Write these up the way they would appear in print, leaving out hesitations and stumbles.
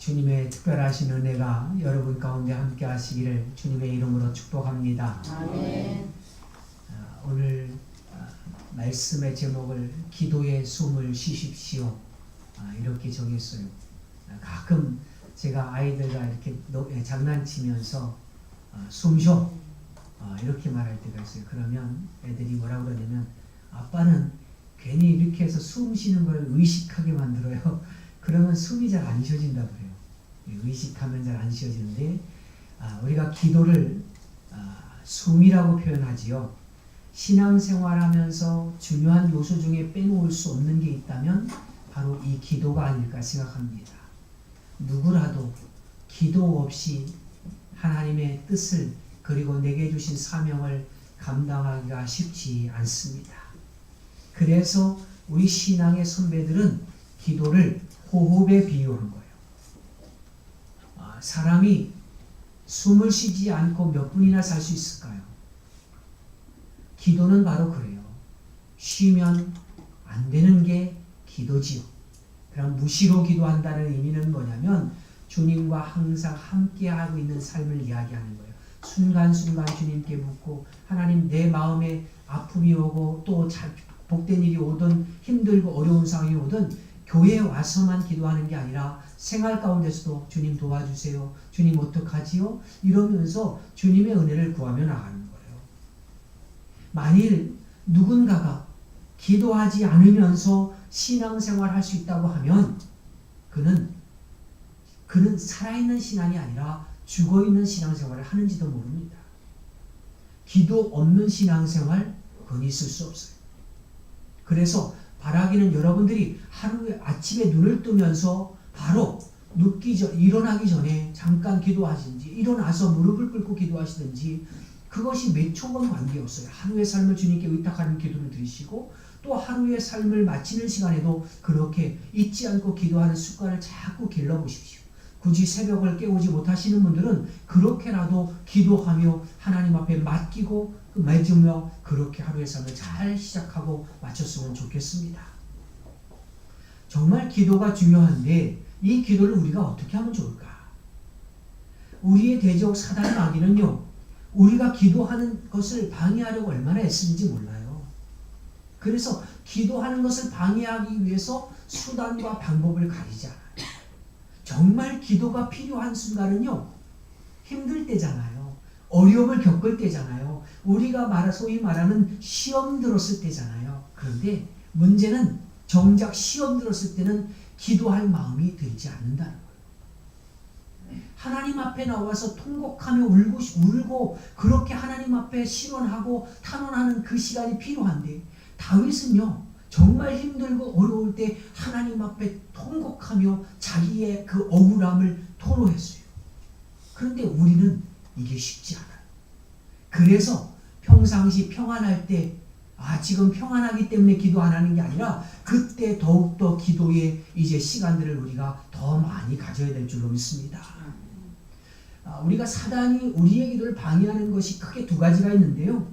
주님의 특별하신 은혜가 여러분 가운데 함께 하시기를 주님의 이름으로 축복합니다. 아멘. 오늘 말씀의 제목을 기도의 숨을 쉬십시오 이렇게 정했어요. 가끔 제가 아이들과 이렇게 장난치면서 숨 쉬어 이렇게 말할 때가 있어요. 그러면 애들이 뭐라고 그러냐면 아빠는 괜히 이렇게 해서 숨 쉬는 걸 의식하게 만들어요. 그러면 숨이 잘 안 쉬어진다고 그래요. 의식하면 잘 안 쉬어지는데 우리가 기도를 숨이라고 표현하지요. 신앙생활하면서 중요한 요소 중에 빼놓을 수 없는 게 있다면 바로 이 기도가 아닐까 생각합니다. 누구라도 기도 없이 하나님의 뜻을 그리고 내게 주신 사명을 감당하기가 쉽지 않습니다. 그래서 우리 신앙의 선배들은 기도를 호흡에 비유한 거예요. 사람이 숨을 쉬지 않고 몇 분이나 살 수 있을까요? 기도는 바로 그래요. 쉬면 안 되는 게 기도지요. 그럼 무시로 기도한다는 의미는 뭐냐면 주님과 항상 함께하고 있는 삶을 이야기하는 거예요. 순간순간 주님께 묻고 하나님 내 마음에 아픔이 오고 또 복된 일이 오든 힘들고 어려운 상황이 오든 교회에 와서만 기도하는 게 아니라 생활 가운데서도 주님 도와주세요. 주님 어떡하지요? 이러면서 주님의 은혜를 구하며 나가는 거예요. 만일 누군가가 기도하지 않으면서 신앙생활 할 수 있다고 하면 그는 살아있는 신앙이 아니라 죽어있는 신앙생활을 하는지도 모릅니다. 기도 없는 신앙생활 그건 있을 수 없어요. 그래서 바라기는 여러분들이 하루에 아침에 눈을 뜨면서 바로 일어나기 전에 잠깐 기도하시든지 일어나서 무릎을 꿇고 기도하시든지 그것이 몇 초건 관계없어요. 하루의 삶을 주님께 의탁하는 기도를 드리시고 또 하루의 삶을 마치는 시간에도 그렇게 잊지 않고 기도하는 습관을 자꾸 길러보십시오. 굳이 새벽을 깨우지 못하시는 분들은 그렇게라도 기도하며 하나님 앞에 맡기고 맺으며 그렇게 하루의 삶을 잘 시작하고 마쳤으면 좋겠습니다. 정말 기도가 중요한데 이 기도를 우리가 어떻게 하면 좋을까? 우리의 대적 사단 마귀는요, 우리가 기도하는 것을 방해하려고 얼마나 애쓰는지 몰라요. 그래서 기도하는 것을 방해하기 위해서 수단과 방법을 가리지 않아요. 정말 기도가 필요한 순간은요, 힘들 때잖아요. 어려움을 겪을 때잖아요. 우리가 소위 말하는 시험 들었을 때잖아요. 그런데 문제는 정작 시험 들었을 때는 기도할 마음이 들지 않는다는 거예요. 하나님 앞에 나와서 통곡하며 울고 그렇게 하나님 앞에 신원하고 탄원하는 그 시간이 필요한데 다윗은요 정말 힘들고 어려울 때 하나님 앞에 통곡하며 자기의 그 억울함을 토로했어요. 그런데 우리는 이게 쉽지 않아요. 그래서 평상시 평안할 때 지금 평안하기 때문에 기도 안 하는 게 아니라 그때 더욱더 기도의 이제 시간들을 우리가 더 많이 가져야 될 줄로 믿습니다. 우리가 사단이 우리의 기도를 방해하는 것이 크게 두 가지가 있는데요.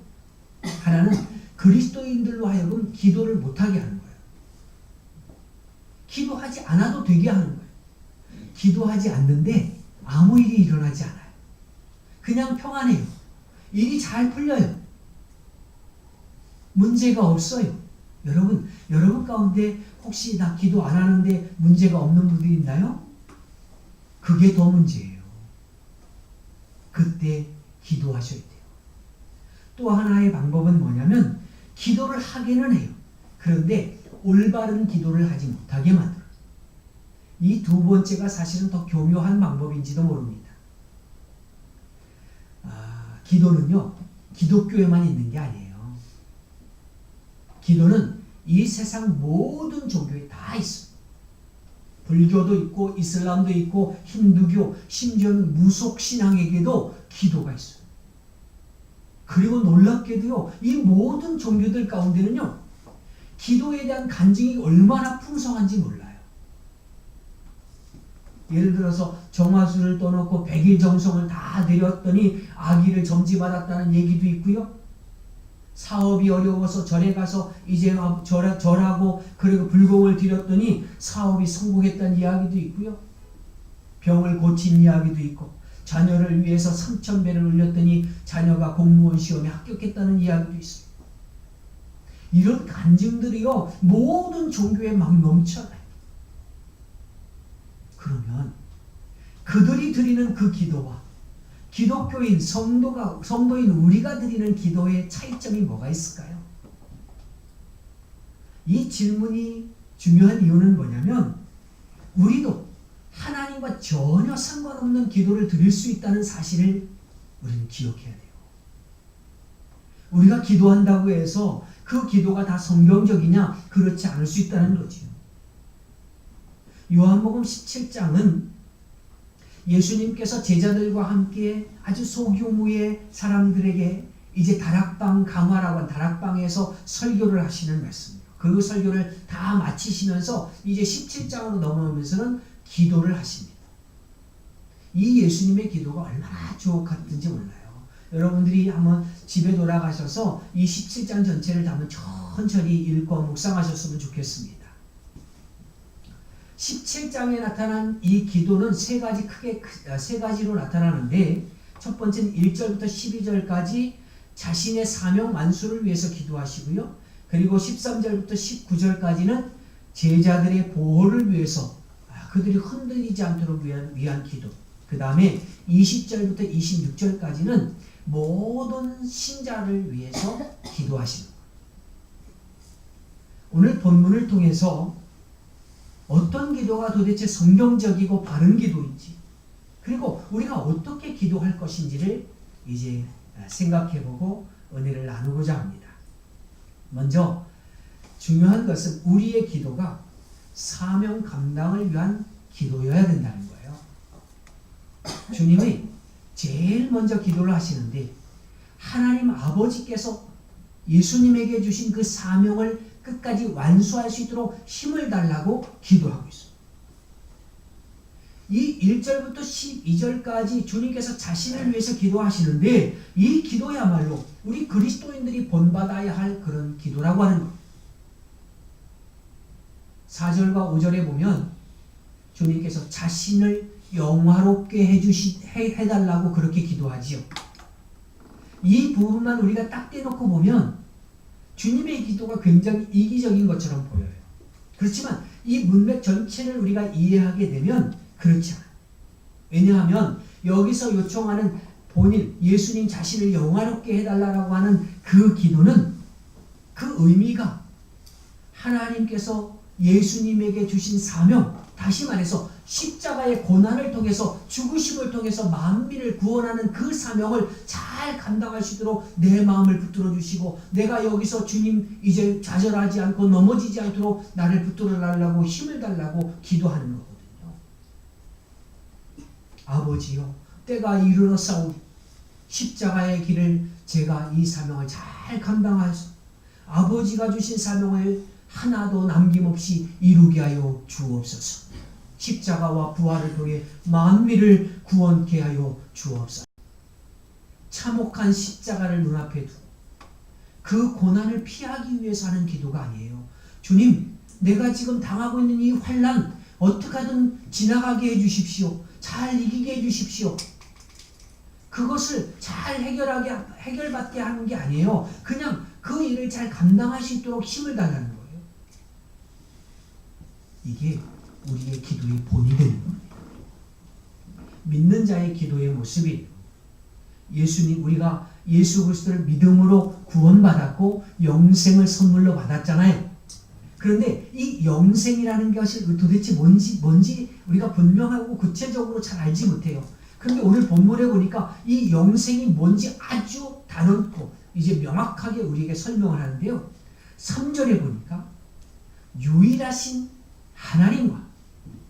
하나는 그리스도인들로 하여금 기도를 못하게 하는 거예요. 기도하지 않아도 되게 하는 거예요. 기도하지 않는데 아무 일이 일어나지 않아요. 그냥 평안해요. 일이 잘 풀려요. 문제가 없어요. 여러분 가운데 혹시 나 기도 안 하는데 문제가 없는 분들이 있나요? 그게 더 문제예요. 그때 기도하셔야 돼요. 또 하나의 방법은 뭐냐면 기도를 하기는 해요. 그런데 올바른 기도를 하지 못하게 만들어요. 이 두 번째가 사실은 더 교묘한 방법인지도 모릅니다. 기도는요, 기독교에만 있는 게 아니에요. 기도는 이 세상 모든 종교에 다 있어요. 불교도 있고 이슬람도 있고 힌두교 심지어는 무속신앙에게도 기도가 있어요. 그리고 놀랍게도요, 이 모든 종교들 가운데는요, 기도에 대한 간증이 얼마나 풍성한지 몰라요. 예를 들어서 정화수를 떠놓고 100일 정성을 다 드렸더니 아기를 점지받았다는 얘기도 있고요. 사업이 어려워서 절에 가서 이제 절하고 그리고 불공을 드렸더니 사업이 성공했다는 이야기도 있고요. 병을 고친 이야기도 있고 자녀를 위해서 3,000배를 올렸더니 자녀가 공무원 시험에 합격했다는 이야기도 있습니다. 이런 간증들이요 모든 종교에 막 넘쳐나요. 그러면 그들이 드리는 그 기도와 기독교인 성도인 우리가 드리는 기도의 차이점이 뭐가 있을까요? 이 질문이 중요한 이유는 뭐냐면 우리도 하나님과 전혀 상관없는 기도를 드릴 수 있다는 사실을 우리는 기억해야 돼요. 우리가 기도한다고 해서 그 기도가 다 성경적이냐? 그렇지 않을 수 있다는 거지요. 요한복음 17장은 예수님께서 제자들과 함께 아주 소규모의 사람들에게 이제 다락방 강화라고 한 다락방에서 설교를 하시는 말씀이에요. 그 설교를 다 마치시면서 이제 17장으로 넘어오면서는 기도를 하십니다. 이 예수님의 기도가 얼마나 주옥같은지 몰라요. 여러분들이 한번 집에 돌아가셔서 이 17장 전체를 한번 천천히 읽고 묵상하셨으면 좋겠습니다. 17장에 나타난 이 기도는 세 가지로 나타나는데 첫 번째는 1절부터 12절까지 자신의 사명 완수를 위해서 기도하시고요. 그리고 13절부터 19절까지는 제자들의 보호를 위해서 그들이 흔들리지 않도록 위한 기도. 그 다음에 20절부터 26절까지는 모든 신자를 위해서 기도하시는 거예요. 오늘 본문을 통해서 어떤 기도가 도대체 성경적이고 바른 기도인지 그리고 우리가 어떻게 기도할 것인지를 이제 생각해보고 은혜를 나누고자 합니다. 먼저 중요한 것은 우리의 기도가 사명 감당을 위한 기도여야 된다는 거예요. 주님이 제일 먼저 기도를 하시는데 하나님 아버지께서 예수님에게 주신 그 사명을 끝까지 완수할 수 있도록 힘을 달라고 기도하고 있어요. 이 1절부터 12절까지 주님께서 자신을 위해서 기도하시는데 이 기도야말로 우리 그리스도인들이 본받아야 할 그런 기도라고 하는 거예요. 4절과 5절에 보면 주님께서 자신을 영화롭게 해달라고 그렇게 기도하지요. 이 부분만 우리가 딱 떼놓고 보면 주님의 기도가 굉장히 이기적인 것처럼 보여요. 그렇지만 이 문맥 전체를 우리가 이해하게 되면 그렇지 않아요. 왜냐하면 여기서 요청하는 본인 예수님 자신을 영화롭게 해달라고 하는 그 기도는 그 의미가 하나님께서 예수님에게 주신 사명, 다시 말해서 십자가의 고난을 통해서 죽으심을 통해서 만민을 구원하는 그 사명을 잘 감당할 수 있도록 내 마음을 붙들어 주시고 내가 여기서 주님 이제 좌절하지 않고 넘어지지 않도록 나를 붙들어 달라고 힘을 달라고 기도하는 거거든요. 아버지요 때가 이르렀사오니 십자가의 길을 제가 이 사명을 잘 감당하여서 아버지가 주신 사명을 하나도 남김없이 이루게 하여 주옵소서. 십자가와 부활을 통해 만민을 구원케 하여 주옵소서. 참혹한 십자가를 눈앞에 두고 그 고난을 피하기 위해서 하는 기도가 아니에요. 주님, 내가 지금 당하고 있는 이 환난 어떻게 하든 지나가게 해주십시오. 잘 이기게 해주십시오. 그것을 잘 해결받게 하는 게 아니에요. 그냥 그 일을 잘 감당할 수 있도록 힘을 달라는 거예요. 이게 우리의 기도의 본이 되는 겁니다. 믿는 자의 기도의 모습이 예수님 우리가 예수 그리스도를 믿음으로 구원받았고 영생을 선물로 받았잖아요. 그런데 이 영생이라는 것이 도대체 뭔지 우리가 분명하고 구체적으로 잘 알지 못해요. 그런데 오늘 본문에 보니까 이 영생이 뭔지 아주 단언코 이제 명확하게 우리에게 설명을 하는데요. 3절에 보니까 유일하신 하나님과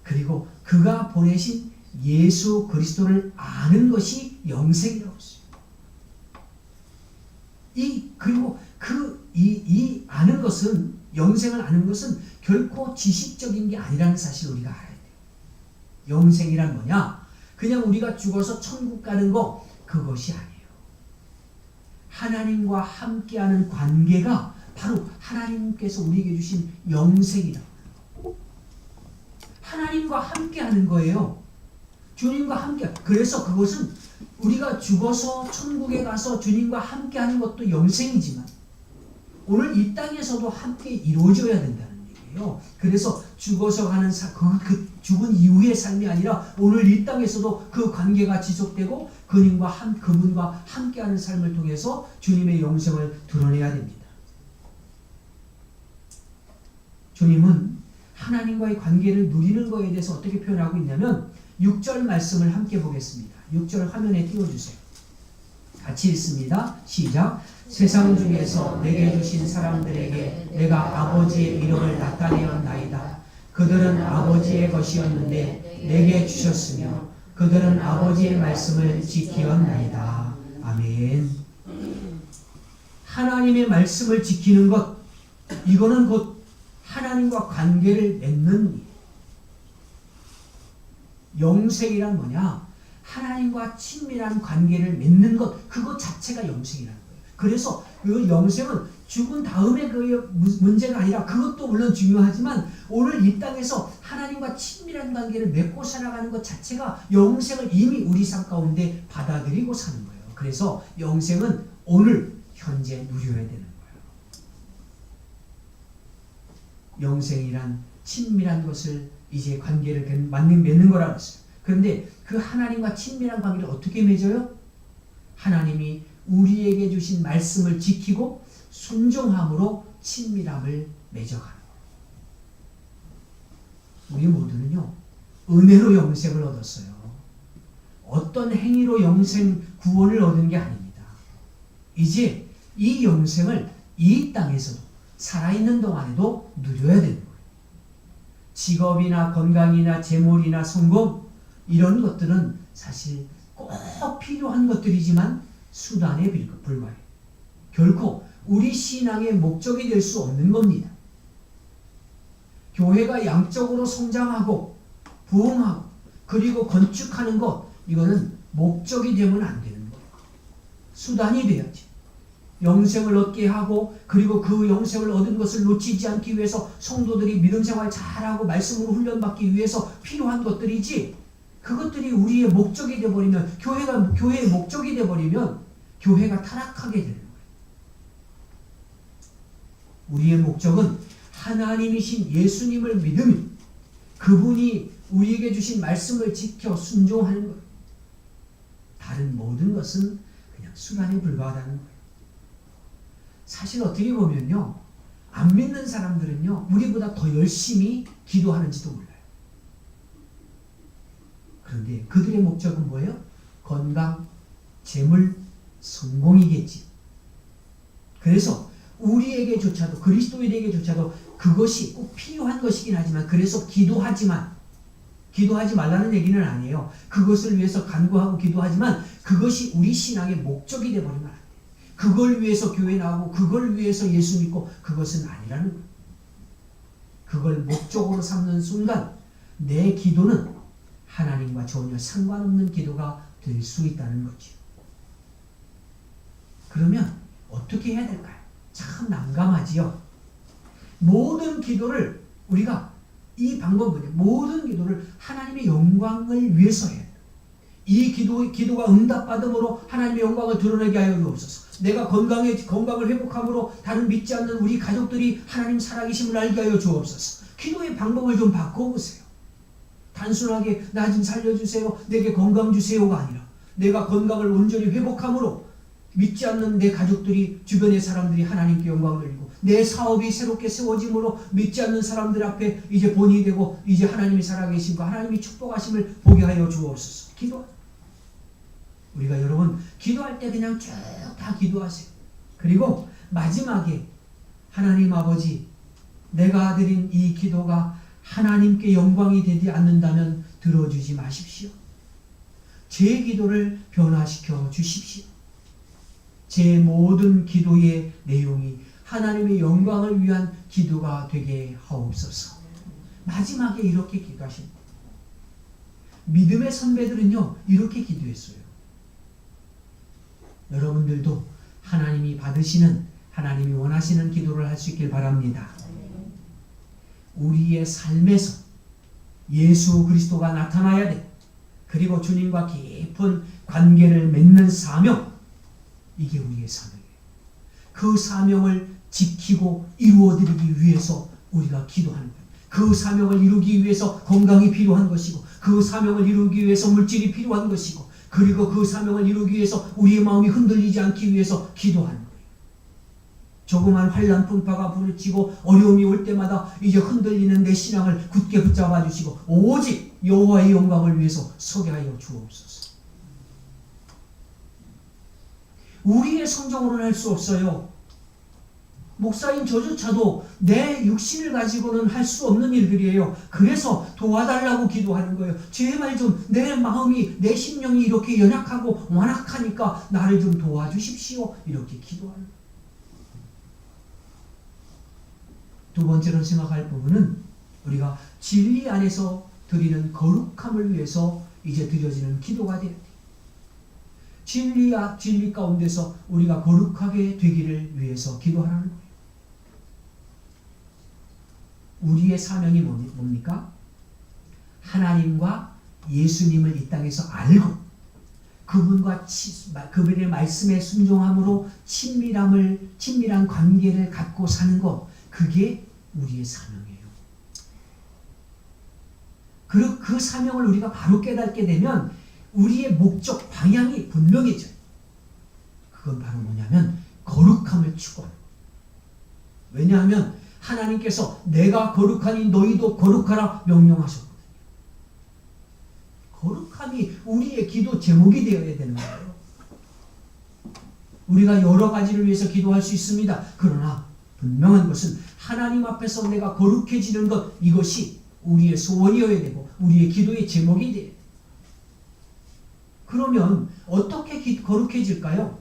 그리고 그가 보내신 예수 그리스도를 아는 것이 영생이라고 했어요. 그리고 이 아는 것은 영생을 아는 것은 결코 지식적인 게 아니라는 사실을 우리가 알아야 돼요. 영생이란 뭐냐? 그냥 우리가 죽어서 천국 가는 거 그것이 아니에요. 하나님과 함께하는 관계가 바로 하나님께서 우리에게 주신 영생이라고. 하나님과 함께하는 거예요. 주님과 함께. 그래서 그것은 우리가 죽어서 천국에 가서 주님과 함께 하는 것도 영생이지만 오늘 이 땅에서도 함께 이루어져야 된다는 얘기예요. 그래서 죽어서 가는 그 죽은 이후의 삶이 아니라 오늘 이 땅에서도 그 관계가 지속되고 그분과 함께하는 삶을 통해서 주님의 영생을 드러내야 됩니다. 주님은 하나님과의 관계를 누리는 것에 대해서 어떻게 표현하고 있냐면 6절 말씀을 함께 보겠습니다. 6절 화면에 띄워주세요. 같이 읽습니다. 시작. 세상 중에서 내게 주신 사람들에게 내가 아버지의 이름을 나타내었나이다. 그들은 아버지의 것이었는데 내게 주셨으며 그들은 아버지의 말씀을 지키었나이다. 아멘. 하나님의 말씀을 지키는 것, 이거는 곧 하나님과 관계를 맺는 일. 영생이란 뭐냐? 하나님과 친밀한 관계를 맺는 것, 그것 자체가 영생이라는 거예요. 그래서 그 영생은 죽은 다음에 그 문제가 아니라 그것도 물론 중요하지만 오늘 이 땅에서 하나님과 친밀한 관계를 맺고 살아가는 것 자체가 영생을 이미 우리 삶 가운데 받아들이고 사는 거예요. 그래서 영생은 오늘 현재 누려야 되는 거예요. 영생이란 친밀한 것을 이제 관계를 맺는 거라고 했어요. 그런데 그 하나님과 친밀한 관계를 어떻게 맺어요? 하나님이 우리에게 주신 말씀을 지키고 순종함으로 친밀함을 맺어가는 거예요. 우리 모두는요, 은혜로 영생을 얻었어요. 어떤 행위로 영생 구원을 얻은 게 아닙니다. 이제 이 영생을 이 땅에서도 살아있는 동안에도 누려야 되는 거예요. 직업이나 건강이나 재물이나 성공, 이런 것들은 사실 꼭 필요한 것들이지만 수단에 불과해요. 결코 우리 신앙의 목적이 될 수 없는 겁니다. 교회가 양적으로 성장하고 부흥하고 그리고 건축하는 것, 이거는 목적이 되면 안 되는 거예요. 수단이 돼야지. 영생을 얻게 하고 그리고 그 영생을 얻은 것을 놓치지 않기 위해서 성도들이 믿음 생활 잘하고 말씀으로 훈련받기 위해서 필요한 것들이지, 그것들이 우리의 목적이 되어버리면, 교회의 목적이 되어버리면 교회가 타락하게 되는 거예요. 우리의 목적은 하나님이신 예수님을 믿으며 그분이 우리에게 주신 말씀을 지켜 순종하는 거예요. 다른 모든 것은 그냥 수단에 불과하다는 거예요. 사실 어떻게 보면요, 안 믿는 사람들은요, 우리보다 더 열심히 기도하는지도 몰라요. 그런데 그들의 목적은 뭐예요? 건강, 재물, 성공이겠지. 그래서 우리에게조차도, 그리스도인에게조차도 그것이 꼭 필요한 것이긴 하지만, 그래서 기도하지 말라는 얘기는 아니에요. 그것을 위해서 간구하고 기도하지만 그것이 우리 신앙의 목적이 되어버리면 안 돼요. 그걸 위해서 교회 나오고 그걸 위해서 예수 믿고, 그것은 아니라는 거예요. 그걸 목적으로 삼는 순간 내 기도는 하나님과 전혀 상관없는 기도가 될 수 있다는 거죠. 그러면 어떻게 해야 될까요? 참 난감하지요. 모든 기도를 우리가, 이 방법은 모든 기도를 하나님의 영광을 위해서 해야 돼요. 이 기도가 응답받음으로 하나님의 영광을 드러내게 하여 주옵소서. 내가 건강을 회복함으로 다른 믿지 않는 우리 가족들이 하나님 살아계심을 알게 하여 주옵소서. 기도의 방법을 좀 바꿔보세요. 단순하게 나 좀 살려주세요, 내게 건강 주세요가 아니라 내가 건강을 온전히 회복함으로 믿지 않는 내 가족들이, 주변의 사람들이 하나님께 영광을 돌리고, 내 사업이 새롭게 세워짐으로 믿지 않는 사람들 앞에 이제 본이 되고 이제 하나님이 살아계심과 하나님이 축복하심을 보게 하여 주옵소서. 기도. 우리가 여러분 기도할 때 그냥 쭉 다 기도하세요. 그리고 마지막에 하나님 아버지, 내가 드린 이 기도가 하나님께 영광이 되지 않는다면 들어주지 마십시오. 제 기도를 변화시켜 주십시오. 제 모든 기도의 내용이 하나님의 영광을 위한 기도가 되게 하옵소서. 마지막에 이렇게 기도하십니다. 믿음의 선배들은요, 이렇게 기도했어요. 여러분들도 하나님이 받으시는, 하나님이 원하시는 기도를 할 수 있길 바랍니다. 우리의 삶에서 예수 그리스도가 나타나야 돼. 그리고 주님과 깊은 관계를 맺는 사명, 이게 우리의 사명이에요. 그 사명을 지키고 이루어드리기 위해서 우리가 기도하는 거예요. 그 사명을 이루기 위해서 건강이 필요한 것이고, 그 사명을 이루기 위해서 물질이 필요한 것이고, 그리고 그 사명을 이루기 위해서 우리의 마음이 흔들리지 않기 위해서 기도하는 거예요. 조그만 환난 풍파가 부딪히고 어려움이 올 때마다 이제 흔들리는 내 신앙을 굳게 붙잡아 주시고 오직 여호와의 영광을 위해서 서게 하여 주옵소서. 우리의 성정으로는 할 수 없어요. 목사인 저조차도 내 육신을 가지고는 할 수 없는 일들이에요. 그래서 도와달라고 기도하는 거예요. 제발 좀 내 마음이, 내 심령이 이렇게 연약하고 완악하니까 나를 좀 도와주십시오. 이렇게 기도하는 거예요. 두 번째로 생각할 부분은 우리가 진리 안에서 드리는 거룩함을 위해서 이제 드려지는 기도가 돼야 돼요. 진리 가운데서 우리가 거룩하게 되기를 위해서 기도하라는 거예요. 우리의 사명이 뭡니까? 하나님과 예수님을 이 땅에서 알고 그분의 말씀에 순종함으로 친밀한 관계를 갖고 사는 것, 그게 우리의 사명이에요. 그리고 그 사명을 우리가 바로 깨닫게 되면 우리의 목적, 방향이 분명해져요. 그건 바로 뭐냐면 거룩함을 추구하는 거예요. 왜냐하면 하나님께서 내가 거룩하니 너희도 거룩하라 명령하셨거든요. 거룩함이 우리의 기도 제목이 되어야 되는 거예요. 우리가 여러 가지를 위해서 기도할 수 있습니다. 그러나 분명한 것은 하나님 앞에서 내가 거룩해지는 것, 이것이 우리의 소원이어야 되고 우리의 기도의 제목이 돼요. 그러면 어떻게 거룩해질까요?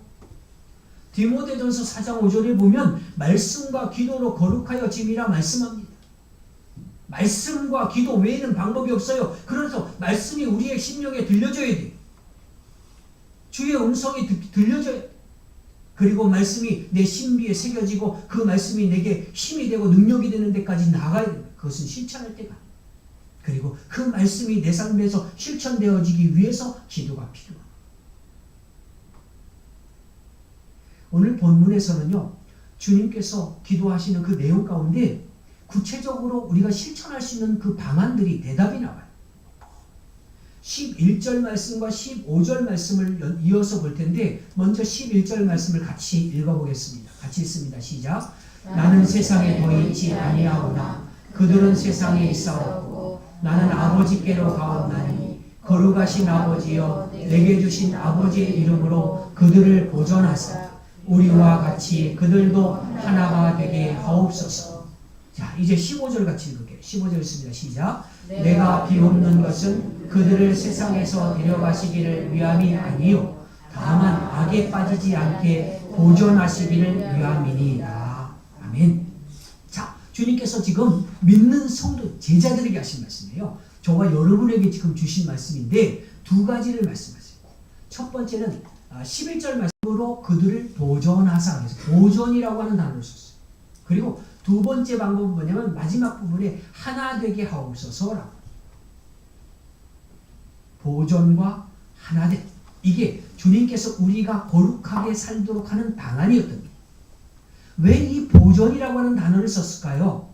디모데전서 4장 5절에 보면 말씀과 기도로 거룩하여 짐이라 말씀합니다. 말씀과 기도 외에는 방법이 없어요. 그래서 말씀이 우리의 심령에 들려줘야 돼요. 주의 음성이 들려줘야 돼요. 그리고 말씀이 내 신비에 새겨지고 그 말씀이 내게 힘이 되고 능력이 되는 데까지 나가야 됩니다. 그것은 실천할 때가. 그리고 그 말씀이 내 삶에서 실천되어지기 위해서 기도가 필요합니다. 오늘 본문에서는요, 주님께서 기도하시는 그 내용 가운데 구체적으로 우리가 실천할 수 있는 그 방안들이, 대답이 나와요. 11절 말씀과 15절 말씀을 이어서 볼 텐데 먼저 11절 말씀을 같이 읽어보겠습니다. 같이 읽습니다. 시작. 나는 세상에 거의 있지 아니하오나 그들은 세상에 있사오고 나는 아버지께로 가옵나니 거룩하신 아버지여 내게 주신 아버지의 이름으로 그들을 보존하사 우리와 같이 그들도 하나가 되게 하옵소서. 자, 이제 15절 같이 읽을게요. 15절 있습니다. 시작. 내가 비옵는 것은 그들을 세상에서 데려가시기를 위함이 아니요 다만 악에 빠지지 않게 보존하시기를 위함이니이다. 아멘. 자, 주님께서 지금 믿는 성도 제자들에게 하신 말씀이에요. 저와 여러분에게 지금 주신 말씀인데 두 가지를 말씀하세요. 첫 번째는 11절 말씀으로 그들을 보존하사, 그래서 보존이라고 하는 단어를 썼어요. 그리고 두 번째 방법은 뭐냐면 마지막 부분에 하나 되게 하옵소서라고. 보존과 하나됨. 이게 주님께서 우리가 거룩하게 살도록 하는 방안이었던 거예요. 왜 이 보존이라고 하는 단어를 썼을까요?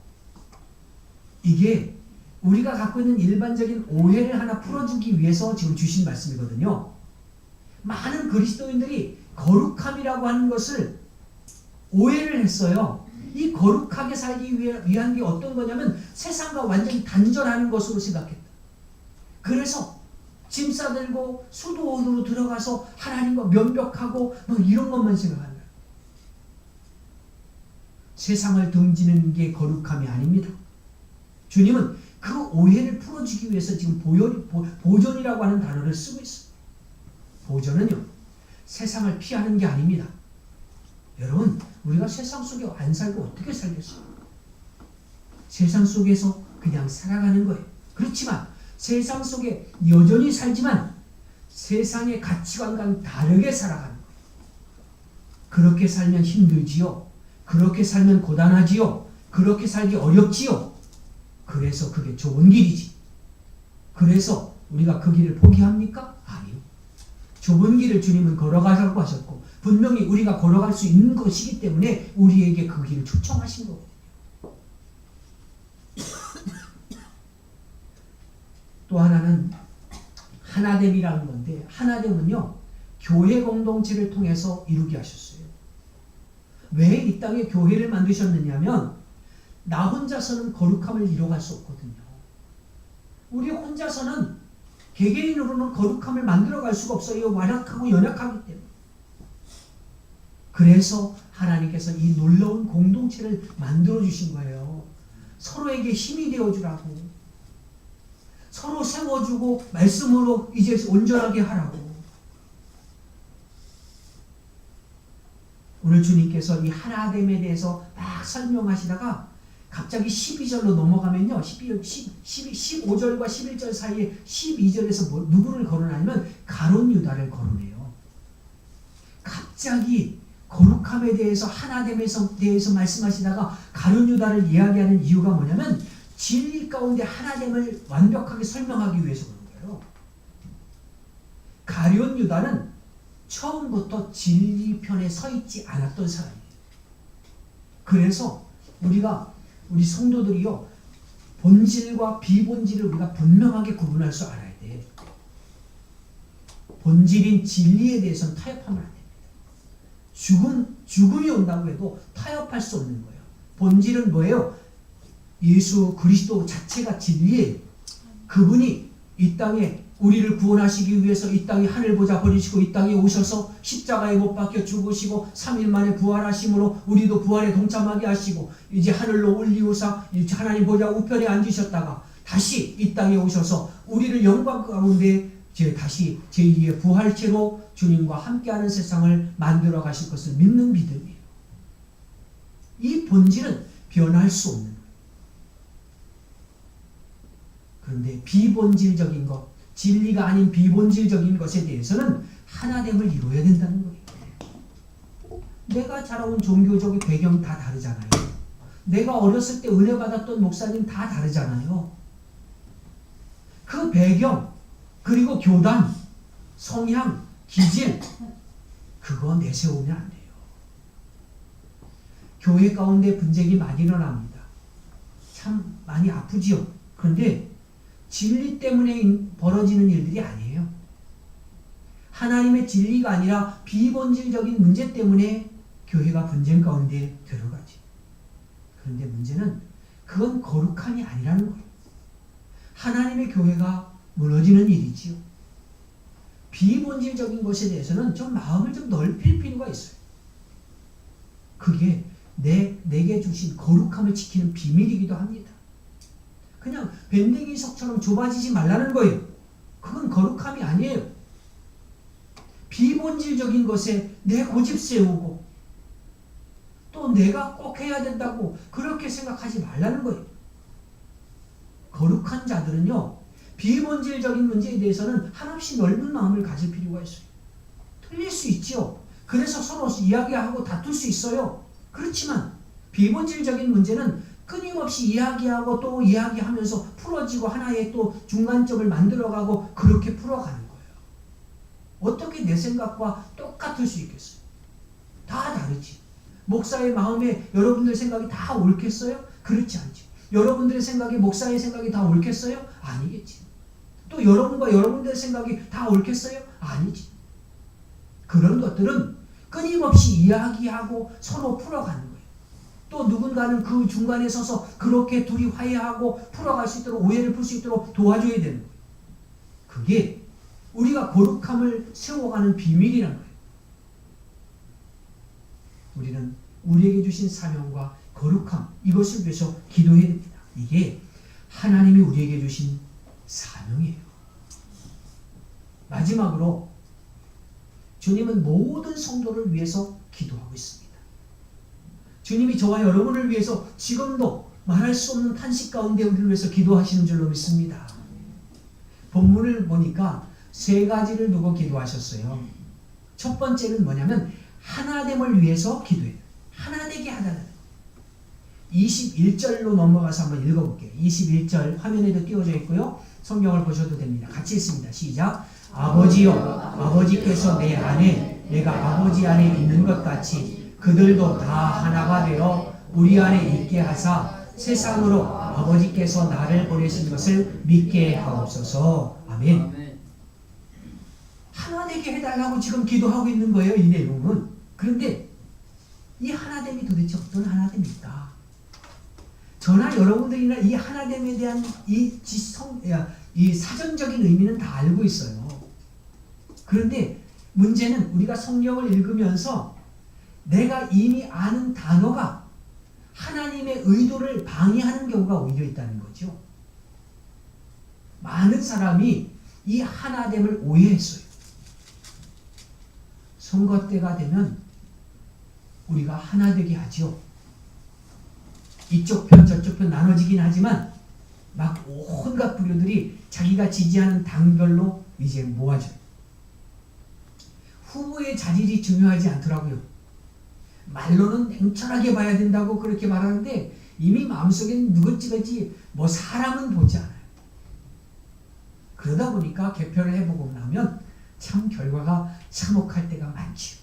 이게 우리가 갖고 있는 일반적인 오해를 하나 풀어주기 위해서 지금 주신 말씀이거든요. 많은 그리스도인들이 거룩함이라고 하는 것을 오해를 했어요. 이 거룩하게 살기 위한 게 어떤 거냐면 세상과 완전히 단절하는 것으로 생각했다. 그래서 짐 싸들고 수도원으로 들어가서 하나님과 면벽하고 뭐 이런 것만 생각하는 거예요. 세상을 등지는 게 거룩함이 아닙니다. 주님은 그 오해를 풀어주기 위해서 지금 보존이라고 하는 단어를 쓰고 있어요. 보존은요, 세상을 피하는 게 아닙니다. 여러분, 우리가 세상 속에 안 살고 어떻게 살겠어요? 세상 속에서 그냥 살아가는 거예요. 그렇지만 세상 속에 여전히 살지만 세상의 가치관과는 다르게 살아가는 거예요. 그렇게 살면 힘들지요. 그렇게 살면 고단하지요. 그렇게 살기 어렵지요. 그래서 그게 좋은 길이지. 그래서 우리가 그 길을 포기합니까? 아니요. 좁은 길을 주님은 걸어가라고 하셨고 분명히 우리가 걸어갈 수 있는 것이기 때문에 우리에게 그 길을 초청하신 거거든요. 또 하나는 하나됨이라는 건데 하나됨은요. 교회 공동체를 통해서 이루게 하셨어요. 왜 이 땅에 교회를 만드셨느냐면 나 혼자서는 거룩함을 이뤄갈 수 없거든요. 우리 혼자서는 개개인으로는 거룩함을 만들어갈 수가 없어요. 완악하고 연약하기 때문에. 그래서 하나님께서 이 놀라운 공동체를 만들어 주신 거예요. 서로에게 힘이 되어주라고. 서로 세워주고 말씀으로 이제 온전하게 하라고. 오늘 주님께서 이 하나됨에 대해서 막 설명하시다가 갑자기 12절로 넘어가면요. 15절과 11절 사이에 12절에서 누구를 거론하냐면 가룟 유다를 거론해요. 갑자기 거룩함에 대해서 하나됨에 대해서 말씀하시다가 가룟 유다를 이야기하는 이유가 뭐냐면 진리 가운데 하나됨을 완벽하게 설명하기 위해서 그런 거예요. 가룟 유다는 처음부터 진리 편에 서 있지 않았던 사람이에요. 그래서 우리 성도들이요, 본질과 비본질을 우리가 분명하게 구분할 수 알아야 돼. 본질인 진리에 대해서는 타협하면 안 됩니다. 죽음이 온다고 해도 타협할 수 없는 거예요. 본질은 뭐예요? 예수 그리스도 자체가 진리예요. 그분이 이 땅에 우리를 구원하시기 위해서 이 땅에 하늘 보좌 버리시고 이 땅에 오셔서 십자가에 못 박혀 죽으시고 3일 만에 부활하심으로 우리도 부활에 동참하게 하시고 이제 하늘로 올리우사 하나님 보좌 우편에 앉으셨다가 다시 이 땅에 오셔서 우리를 영광 가운데 다시 제2의 부활체로 주님과 함께하는 세상을 만들어 가실 것을 믿는 믿음이에요. 이 본질은 변할 수 없는 거예요. 그런데 비본질적인 것, 진리가 아닌 비본질적인 것에 대해서는 하나됨을 이루어야 된다는 거예요. 내가 자라온 종교적인 배경 다 다르잖아요. 내가 어렸을 때 은혜 받았던 목사님 다 다르잖아요. 그 배경, 그리고 교단, 성향, 기질, 그거 내세우면 안 돼요. 교회 가운데 분쟁이 많이 일어납니다. 참 많이 아프지요. 그런데 진리 때문에 벌어지는 일들이 아니에요. 하나님의 진리가 아니라 비본질적인 문제 때문에 교회가 분쟁 가운데 들어가지. 그런데 문제는 그건 거룩함이 아니라는 거예요. 하나님의 교회가 무너지는 일이지요. 비본질적인 것에 대해서는 좀 마음을 좀 넓힐 필요가 있어요. 그게 내게 주신 거룩함을 지키는 비밀이기도 합니다. 그냥 밴댕이석처럼 좁아지지 말라는 거예요. 그건 거룩함이 아니에요. 비본질적인 것에 내 고집 세우고 또 내가 꼭 해야 된다고 그렇게 생각하지 말라는 거예요. 거룩한 자들은요, 비본질적인 문제에 대해서는 한없이 넓은 마음을 가질 필요가 있어요. 틀릴 수 있죠. 그래서 서로 이야기하고 다툴 수 있어요. 그렇지만 비본질적인 문제는 끊임없이 이야기하고 또 이야기하면서 풀어지고 하나의 또 중간점을 만들어가고 그렇게 풀어가는 거예요. 어떻게 내 생각과 똑같을 수 있겠어요? 다 다르지. 목사의 마음에 여러분들 생각이 다 옳겠어요? 그렇지 않죠. 여러분들의 생각이 목사의 생각이 다 옳겠어요? 아니겠지. 또 여러분과 여러분들의 생각이 다 옳겠어요? 아니지. 그런 것들은 끊임없이 이야기하고 서로 풀어가는 거예요. 또 누군가는 그 중간에 서서 그렇게 둘이 화해하고 풀어갈 수 있도록 오해를 풀 수 있도록 도와줘야 되는 거예요. 그게 우리가 거룩함을 세워가는 비밀이라는 거예요. 우리는 우리에게 주신 사명과 거룩함, 이것을 위해서 기도해야 됩니다. 이게 하나님이 우리에게 주신 사명이에요. 마지막으로 주님은 모든 성도를 위해서 기도하고 있습니다. 주님이 저와 여러분을 위해서 지금도 말할 수 없는 탄식 가운데 우리를 위해서 기도하시는 줄로 믿습니다. 본문을 보니까 세 가지를 두고 기도하셨어요. 첫 번째는 뭐냐면 하나됨을 위해서 기도해요. 하나되게 하달라는 21절로 넘어가서 한번 읽어볼게요. 21절 화면에도 띄워져 있고요. 성경을 보셔도 됩니다. 같이 읽습니다. 시작. 아버지여, 아버지께서 내 안에 내가 아버지 안에 있는 것 같이 그들도 다 하나가 되어 우리 안에 있게 하사 세상으로 아버지께서 나를 보내신 것을 믿게 하옵소서. 아멘. 하나 되게 해달라고 지금 기도하고 있는 거예요, 이 내용은. 그런데 이 하나됨이 도대체 어떤 하나됨일까? 저나 여러분들이나 이 하나됨에 대한 이 사전적인 의미는 다 알고 있어요. 그런데 문제는 우리가 성경을 읽으면서 내가 이미 아는 단어가 하나님의 의도를 방해하는 경우가 오히려 있다는 거죠. 많은 사람이 이 하나됨을 오해했어요. 선거 때가 되면 우리가 하나 되게 하죠. 이쪽 편 저쪽 편 나눠지긴 하지만 막 온갖 부류들이 자기가 지지하는 당별로 이제 모아져요. 후보의 자질이 중요하지 않더라고요. 말로는 냉철하게 봐야 된다고 그렇게 말하는데 이미 마음속엔 누구찌겠지 뭐 사람은 보지 않아요. 그러다 보니까 개표를 해보고 나면 참 결과가 참혹할 때가 많죠.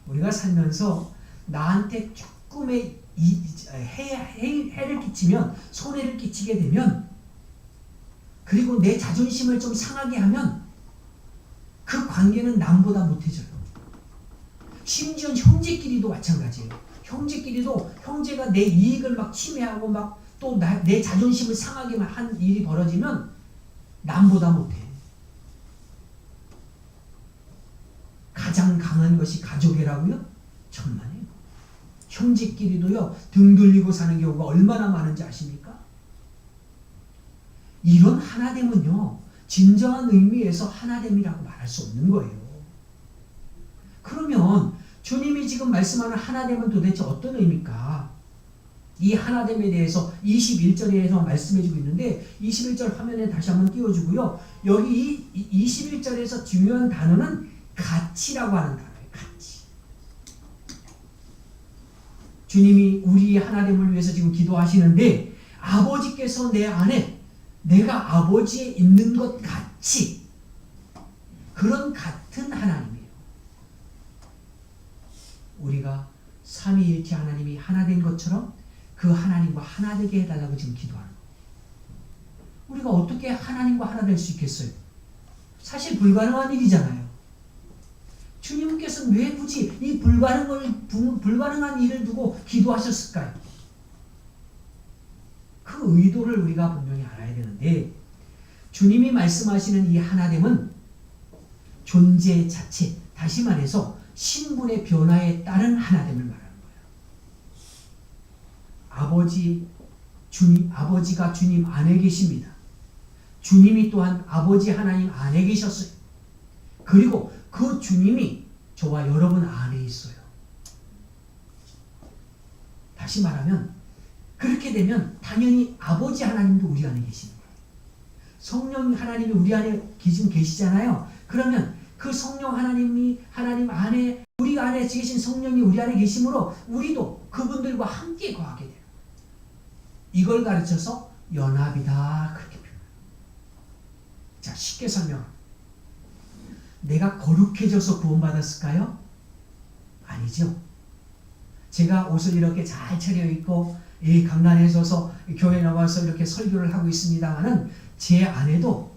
우리가 살면서 나한테 조금의 해를 끼치면, 손해를 끼치게 되면, 그리고 내 자존심을 좀 상하게 하면 그 관계는 남보다 못해져요. 심지어 형제끼리도 마찬가지예요. 형제끼리도 형제가 내 이익을 막 침해하고 막 또 내 자존심을 상하게만 한 일이 벌어지면 남보다 못해. 가장 강한 것이 가족이라고요? 천만에요. 형제끼리도요 등 돌리고 사는 경우가 얼마나 많은지 아십니까? 이런 하나됨은요 진정한 의미에서 하나됨이라고 말할 수 없는 거예요. 그러면 주님이 지금 말씀하는 하나됨은 도대체 어떤 의미입니까? 이 하나됨에 대해서 21절에서 말씀해주고 있는데 21절 화면에 다시 한번 띄워주고요. 여기 이 21절에서 중요한 단어는 가치라고 하는 단어예요. 가치. 주님이 우리의 하나됨을 위해서 지금 기도하시는데 아버지께서 내 안에 내가 아버지에 있는 것 같이 그런 같은 하나님이에요. 우리가 삼위일체 하나님이 하나 된 것처럼 그 하나님과 하나 되게 해달라고 지금 기도하는 거예요. 우리가 어떻게 하나님과 하나 될 수 있겠어요? 사실 불가능한 일이잖아요. 주님께서는 왜 굳이 이 불가능한 일을 두고 기도하셨을까요? 그 의도를 우리가 분명히 알아야 되는데 주님이 말씀하시는 이 하나됨은 존재 자체, 다시 말해서 신분의 변화에 따른 하나됨을 말하는 거예요. 아버지가 주님 안에 계십니다. 주님이 또한 아버지 하나님 안에 계셨어요. 그리고 그 주님이 저와 여러분 안에 있어요. 다시 말하면 그렇게 되면 당연히 아버지 하나님도 우리 안에 계시는 거예요. 성령 하나님이 우리 안에 지금 계시잖아요. 그러면 그 성령 하나님 안에 우리 안에 계신 성령이 우리 안에 계심으로 우리도 그분들과 함께 거하게 돼요. 이걸 가르쳐서 연합이다 그렇게 표현해요. 자, 쉽게 설명. 내가 거룩해져서 구원받았을까요? 아니죠. 제가 옷을 이렇게 잘 차려입고 강단에 서서 교회에 나와서 이렇게 설교를 하고 있습니다만은 제 안에도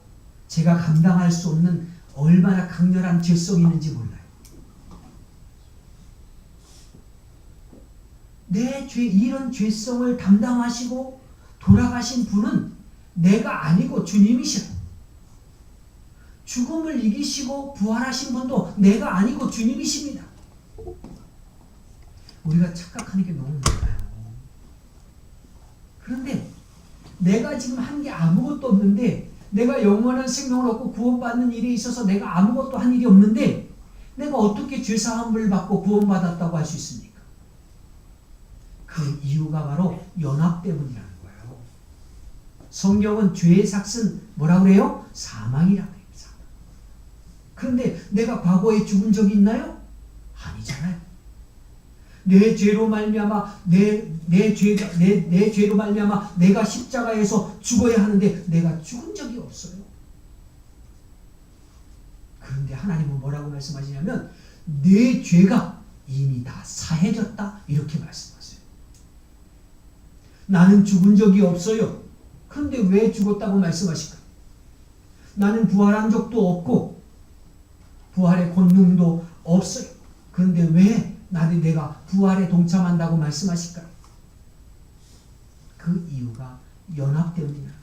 제가 감당할 수 없는 얼마나 강렬한 죄성이 있는지 몰라요. 이런 죄성을 담당하시고 돌아가신 분은 내가 아니고 주님이시라. 죽음을 이기시고 부활하신 분도 내가 아니고 주님이십니다. 우리가 착각하는 게 너무 많아요. 그런데 내가 지금 한 게 아무것도 없는데 내가 영원한 생명을 얻고 구원받는 일에 있어서 내가 아무것도 한 일이 없는데 내가 어떻게 죄사함을 받고 구원받았다고 할 수 있습니까? 그 이유가 바로 연합 때문이라는 거예요. 성경은 죄의 삭은 뭐라고 그래요? 사망이라고 해요. 사망. 그런데 내가 과거에 죽은 적이 있나요? 아니잖아요. 내 죄로 말미암아 내 죄로 말미암아 내가 십자가에서 죽어야 하는데 내가 죽은 적이 없어요. 그런데 하나님은 뭐라고 말씀하시냐면 내 죄가 이미 다 사해졌다 이렇게 말씀하세요. 나는 죽은 적이 없어요. 그런데 왜 죽었다고 말씀하실까? 나는 부활한 적도 없고 부활의 권능도 없어요. 그런데 왜 내가 부활에 동참한다고 말씀하실까요? 그 이유가 연합 때문이라는 거예요.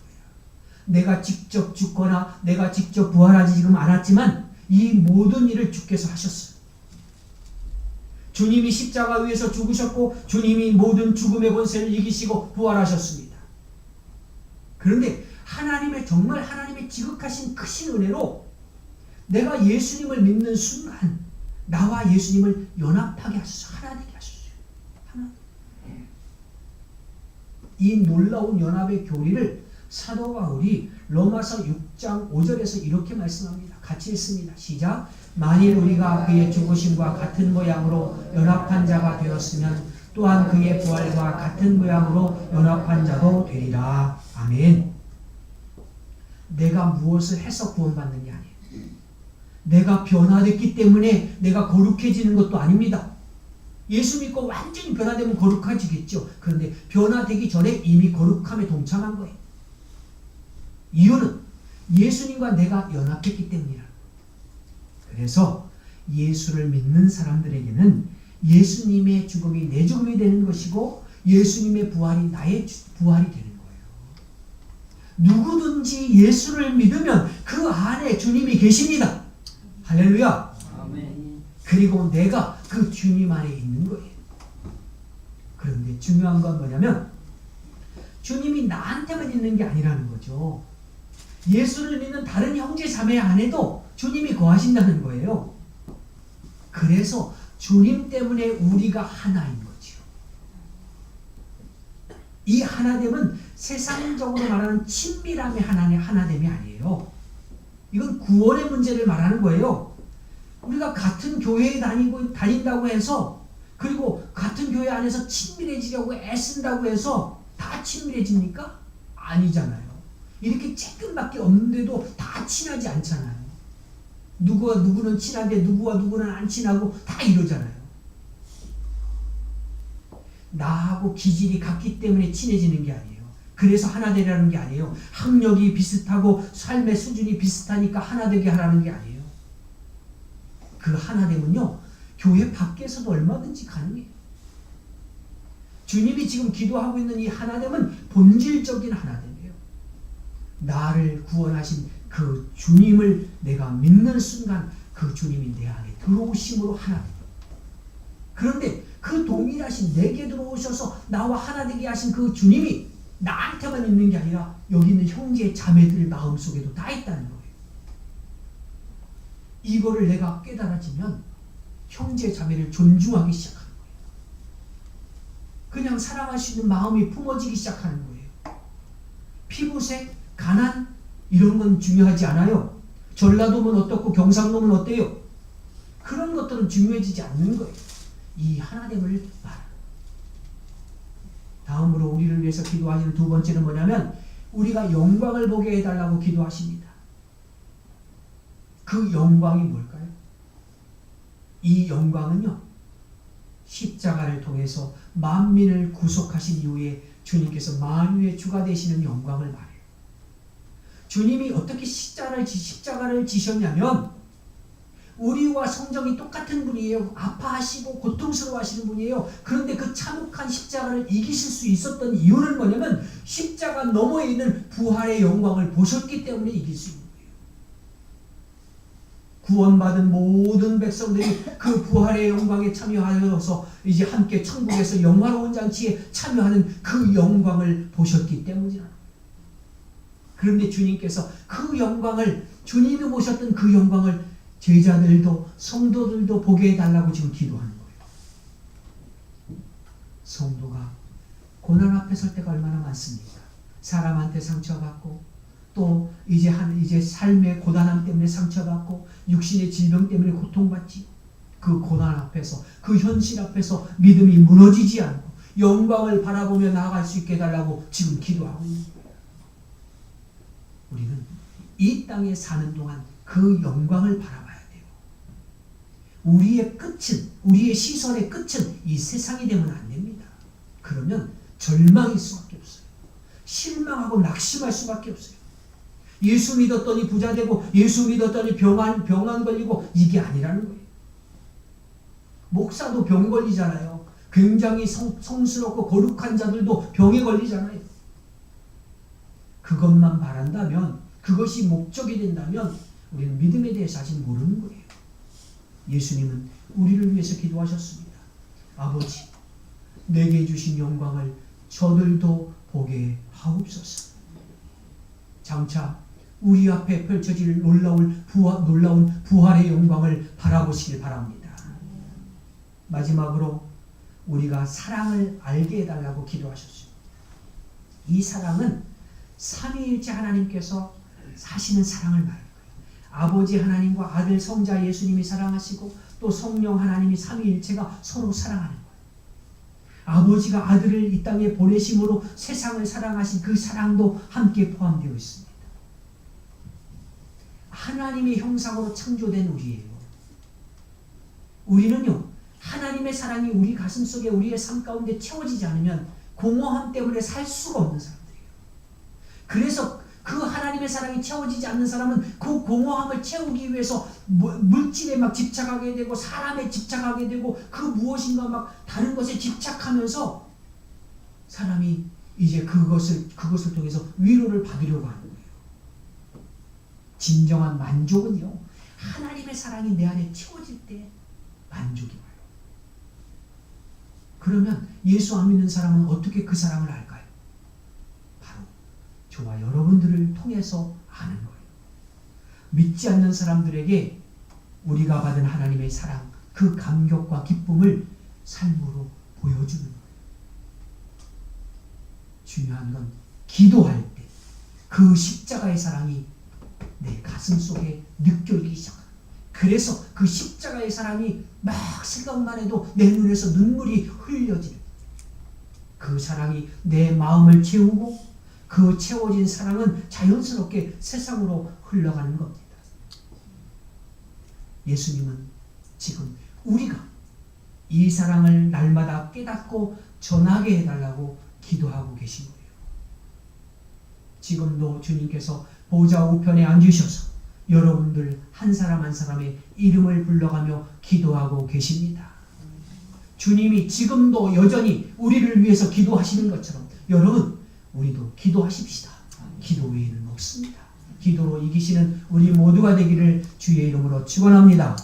내가 직접 죽거나 내가 직접 부활하지 지금 않았지만 이 모든 일을 주께서 하셨어요. 주님이 십자가 위에서 죽으셨고 주님이 모든 죽음의 권세를 이기시고 부활하셨습니다. 그런데 정말 하나님의 지극하신 크신 은혜로 내가 예수님을 믿는 순간 나와 예수님을 연합하게 하셔서 하나 되게 하셨어요. 이 놀라운 연합의 교리를 사도 바울이 로마서 6장 5절에서 이렇게 말씀합니다. 같이 읽습니다. 시작. 만일 우리가 그의 죽으심과 같은 모양으로 연합한 자가 되었으면 또한 그의 부활과 같은 모양으로 연합한 자도 되리라. 아멘. 내가 무엇을 해서 구원받는 게 아니에요. 내가 변화됐기 때문에 내가 거룩해지는 것도 아닙니다. 예수 믿고 완전히 변화되면 거룩해지겠죠. 그런데 변화되기 전에 이미 거룩함에 동참한 거예요. 이유는 예수님과 내가 연합했기 때문이라. 그래서 예수를 믿는 사람들에게는 예수님의 죽음이 내 죽음이 되는 것이고 예수님의 부활이 나의 부활이 되는 거예요. 누구든지 예수를 믿으면 그 안에 주님이 계십니다. 할렐루야. 아멘. 그리고 내가 그 주님 안에 있는 거예요. 그런데 중요한 건 뭐냐면 주님이 나한테만 있는 게 아니라는 거죠. 예수를 믿는 다른 형제 자매 안에도 주님이 거하신다는 거예요. 그래서 주님 때문에 우리가 하나인 거죠. 이 하나됨은 세상적으로 말하는 친밀함의 하나됨이 아니에요. 이건 구원의 문제를 말하는 거예요. 우리가 같은 교회에 다닌다고 해서 그리고 같은 교회 안에서 친밀해지려고 애쓴다고 해서 다 친밀해집니까? 아니잖아요. 이렇게 조금밖에 없는데도 다 친하지 않잖아요. 누구와 누구는 친한데 누구와 누구는 안 친하고 다 이러잖아요. 나하고 기질이 같기 때문에 친해지는 게 아니에요. 그래서 하나 되라는 게 아니에요. 학력이 비슷하고 삶의 수준이 비슷하니까 하나 되게 하라는 게 아니에요. 그 하나됨은요, 교회 밖에서도 얼마든지 가능해요. 주님이 지금 기도하고 있는 이 하나됨은 본질적인 하나됨이에요. 나를 구원하신 그 주님을 내가 믿는 순간 그 주님이 내 안에 들어오심으로 하나 됩니다. 그런데 그 동일하신 내게 들어오셔서 나와 하나 되게 하신 그 주님이 나한테만 있는 게 아니라 여기 있는 형제 자매들 마음속에도 다 있다는 거예요. 이거를 내가 깨달아지면 형제 자매를 존중하기 시작하는 거예요. 그냥 사랑할 수 있는 마음이 품어지기 시작하는 거예요. 피부색, 가난 이런 건 중요하지 않아요. 전라도면 어떻고 경상도면 어때요? 그런 것들은 중요해지지 않는 거예요. 이 하나됨을 말하는. 다음으로 우리를 위해서 기도하시는 두 번째는 뭐냐면 우리가 영광을 보게 해달라고 기도하십니다. 그 영광이 뭘까요? 이 영광은요, 십자가를 통해서 만민을 구속하신 이후에 주님께서 만유의 주가 되시는 영광을 말해요. 주님이 어떻게 십자가를 지셨냐면 우리와 성정이 똑같은 분이에요. 아파하시고 고통스러워하시는 분이에요. 그런데 그 참혹한 십자가를 이기실 수 있었던 이유는 뭐냐면 십자가 너머에 있는 부활의 영광을 보셨기 때문에 이길 수 있는 거예요. 구원받은 모든 백성들이 그 부활의 영광에 참여하여서 이제 함께 천국에서 영화로운 잔치에 참여하는 그 영광을 보셨기 때문이라. 그런데 주님께서 그 영광을, 주님이 보셨던 그 영광을 제자들도 성도들도 보게 해달라고 지금 기도하는 거예요. 성도가 고난 앞에 설 때가 얼마나 많습니까? 사람한테 상처받고 또 이제 삶의 고단함 때문에 상처받고 육신의 질병 때문에 고통받지. 그 고난 앞에서, 그 현실 앞에서 믿음이 무너지지 않고 영광을 바라보며 나아갈 수 있게 해달라고 지금 기도하고 있는 거예요. 우리는 이 땅에 사는 동안 그 영광을 바라봐야 돼요. 우리의 끝은, 우리의 시선의 끝은 이 세상이 되면 안 됩니다. 그러면 절망일 수밖에 없어요. 실망하고 낙심할 수밖에 없어요. 예수 믿었더니 부자 되고 예수 믿었더니 병안 걸리고 이게 아니라는 거예요. 목사도 병 걸리잖아요. 굉장히 성스럽고 거룩한 자들도 병에 걸리잖아요. 그것만 바란다면, 그것이 목적이 된다면 우리는 믿음에 대해서 아직 모르는 거예요. 예수님은 우리를 위해서 기도하셨습니다. 아버지, 내게 주신 영광을 저들도 보게 하옵소서. 장차 우리 앞에 펼쳐질 놀라운 부활의 영광을 바라보시길 바랍니다. 마지막으로 우리가 사랑을 알게 해달라고 기도하셨어요. 이 사랑은 삼위일체 하나님께서 하시는 사랑을 말하는 거예요. 아버지 하나님과 아들 성자 예수님이 사랑하시고 또 성령 하나님이 삼위일체가 서로 사랑하는 거예요. 아버지가 아들을 이 땅에 보내심으로 세상을 사랑하신 그 사랑도 함께 포함되어 있습니다. 하나님의 형상으로 창조된 우리예요. 우리는요, 하나님의 사랑이 우리 가슴속에, 우리의 삶 가운데 채워지지 않으면 공허함 때문에 살 수가 없는 사람들이에요. 그래서 그 하나님의 사랑이 채워지지 않는 사람은 그 공허함을 채우기 위해서 물질에 막 집착하게 되고 사람에 집착하게 되고 그 무엇인가 막 다른 것에 집착하면서 사람이 이제 그것을 통해서 위로를 받으려고 하는 거예요. 진정한 만족은요, 하나님의 사랑이 내 안에 채워질 때 만족이 와요. 그러면 예수 안 믿는 사람은 어떻게 그 사랑을 알까요? 바로 저와 여러분들을 통해서 아는 거예요. 믿지 않는 사람들에게 우리가 받은 하나님의 사랑, 그 감격과 기쁨을 삶으로 보여주는 거예요. 중요한 건 기도할 때 그 십자가의 사랑이 내 가슴 속에 느껴지기 시작합니다. 그래서 그 십자가의 사랑이 막 생각만 해도 내 눈에서 눈물이 흘려지는, 그 사랑이 내 마음을 채우고 그 채워진 사랑은 자연스럽게 세상으로 흘러가는 겁니다. 예수님은 지금 우리가 이 사랑을 날마다 깨닫고 전하게 해달라고 기도하고 계신 거예요. 지금도 주님께서 보좌 우편에 앉으셔서 여러분들 한 사람 한 사람의 이름을 불러가며 기도하고 계십니다. 주님이 지금도 여전히 우리를 위해서 기도하시는 것처럼 여러분, 우리도 기도하십시다. 기도 외에는 없습니다. 기도로 이기시는 우리 모두가 되기를 주의 이름으로 축원합니다.